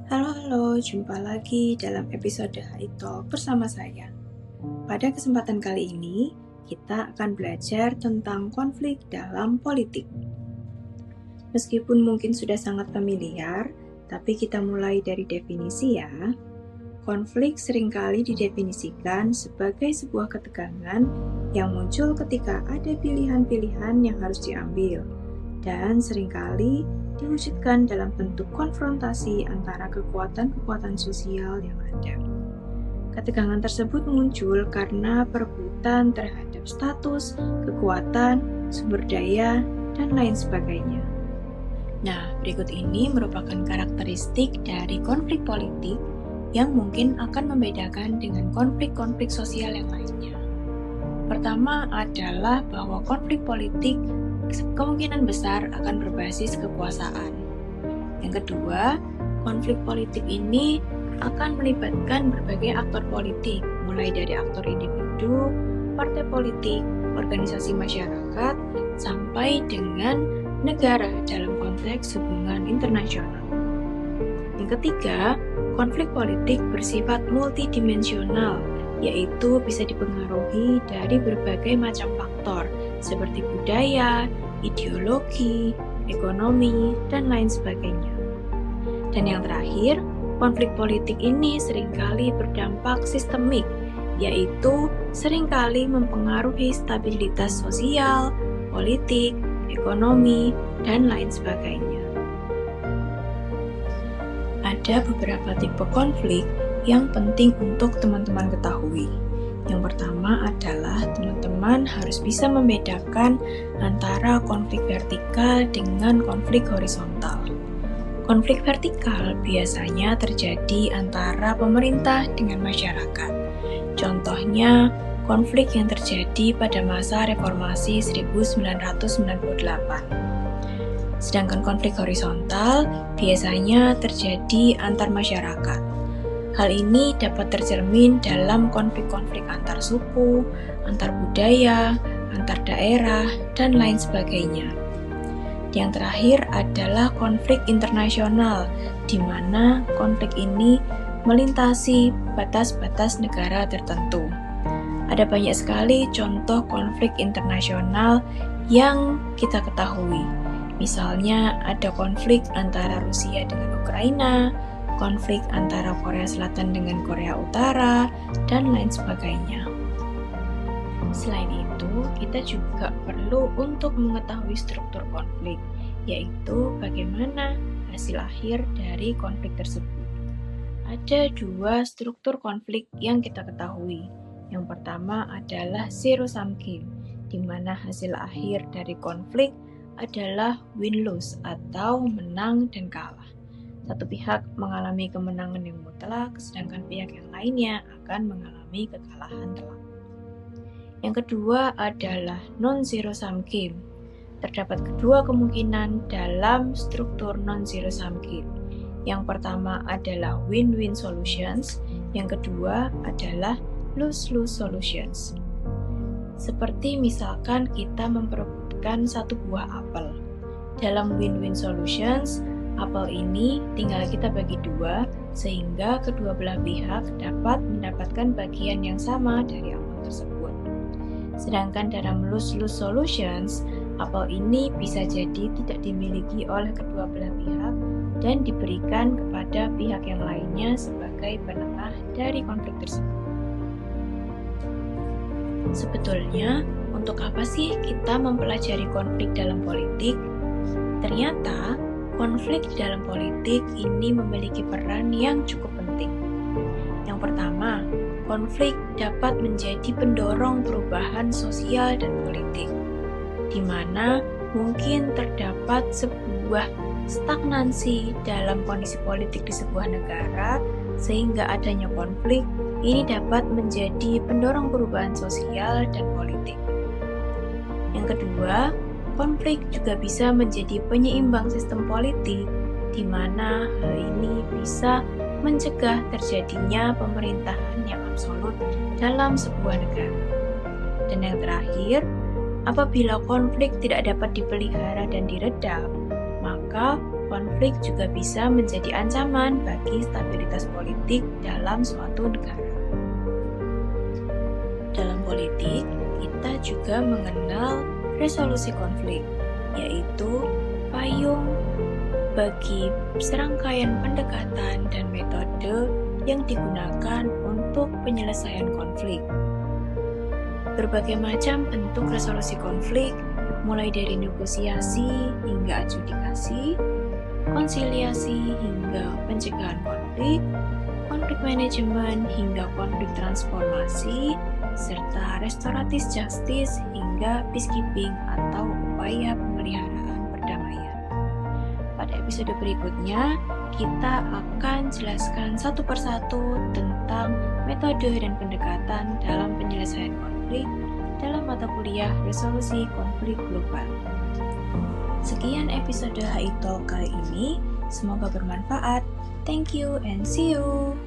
Halo, jumpa lagi dalam episode HI Talk bersama saya. Pada kesempatan kali ini, kita akan belajar tentang konflik dalam politik. Meskipun mungkin sudah sangat familiar, tapi kita mulai dari definisi ya. Konflik seringkali didefinisikan sebagai sebuah ketegangan yang muncul ketika ada pilihan-pilihan yang harus diambil, dan seringkali diwujudkan dalam bentuk konfrontasi antara kekuatan-kekuatan sosial yang ada. Ketegangan tersebut muncul karena perebutan terhadap status, kekuatan, sumber daya, dan lain sebagainya. Nah, berikut ini merupakan karakteristik dari konflik politik yang mungkin akan membedakan dengan konflik-konflik sosial yang lainnya. Pertama adalah bahwa konflik politik kemungkinan besar akan berbasis kekuasaan. Yang kedua, konflik politik ini akan melibatkan berbagai aktor politik, mulai dari aktor individu, partai politik, organisasi masyarakat, sampai dengan negara dalam konteks hubungan internasional. Yang ketiga, konflik politik bersifat multidimensional, yaitu bisa dipengaruhi dari berbagai macam faktor seperti budaya, ideologi, ekonomi, dan lain sebagainya. Dan yang terakhir, konflik politik ini seringkali berdampak sistemik, yaitu seringkali mempengaruhi stabilitas sosial, politik, ekonomi, dan lain sebagainya. Ada beberapa tipe konflik yang penting untuk teman-teman ketahui. Yang pertama adalah teman-teman harus bisa membedakan antara konflik vertikal dengan konflik horizontal. Konflik vertikal biasanya terjadi antara pemerintah dengan masyarakat. Contohnya, konflik yang terjadi pada masa reformasi 1998. Sedangkan konflik horizontal biasanya terjadi antar masyarakat. Hal ini dapat tercermin dalam konflik-konflik antar suku, antar budaya, antar daerah, dan lain sebagainya. Yang terakhir adalah konflik internasional, di mana konflik ini melintasi batas-batas negara tertentu. Ada banyak sekali contoh konflik internasional yang kita ketahui. Misalnya ada konflik antara Rusia dengan Ukraina, konflik antara Korea Selatan dengan Korea Utara, dan lain sebagainya. Selain itu, kita juga perlu untuk mengetahui struktur konflik, yaitu bagaimana hasil akhir dari konflik tersebut. Ada dua struktur konflik yang kita ketahui. Yang pertama adalah zero-sum game, di mana hasil akhir dari konflik adalah win-lose atau menang dan kalah. Satu pihak mengalami kemenangan yang mutlak, sedangkan pihak yang lainnya akan mengalami kekalahan telak. Yang kedua adalah non-zero-sum game. Terdapat kedua kemungkinan dalam struktur non-zero-sum game. Yang pertama adalah win-win solutions, yang kedua adalah lose-lose solutions. Seperti misalkan kita memperebutkan satu buah apel. Dalam win-win solutions, apel ini tinggal kita bagi dua, sehingga kedua belah pihak dapat mendapatkan bagian yang sama dari apel tersebut. Sedangkan dalam lose-lose solutions, apel ini bisa jadi tidak dimiliki oleh kedua belah pihak dan diberikan kepada pihak yang lainnya sebagai penengah dari konflik tersebut. Sebetulnya, untuk apa sih kita mempelajari konflik dalam politik? Ternyata, konflik dalam politik ini memiliki peran yang cukup penting. Yang pertama, konflik dapat menjadi pendorong perubahan sosial dan politik, di mana mungkin terdapat sebuah stagnansi dalam kondisi politik di sebuah negara, sehingga adanya konflik ini dapat menjadi pendorong perubahan sosial dan politik. Yang kedua, konflik juga bisa menjadi penyeimbang sistem politik, di mana hal ini bisa mencegah terjadinya pemerintahan yang absolut dalam sebuah negara. Dan yang terakhir, apabila konflik tidak dapat dipelihara dan diredam, maka konflik juga bisa menjadi ancaman bagi stabilitas politik dalam suatu negara. Dalam politik, kita juga mengenal resolusi konflik, yaitu payung bagi serangkaian pendekatan dan metode yang digunakan untuk penyelesaian konflik. Berbagai macam bentuk resolusi konflik, mulai dari negosiasi hingga adjudikasi, konsiliasi hingga pencegahan konflik, konflik manajemen hingga konflik transformasi, serta restoratif justice hingga peacekeeping atau upaya pemeliharaan perdamaian. Pada episode berikutnya, kita akan jelaskan satu persatu tentang metode dan pendekatan dalam penyelesaian konflik dalam mata kuliah resolusi konflik global. Sekian episode HI Talk kali ini, semoga bermanfaat. Thank you and see you!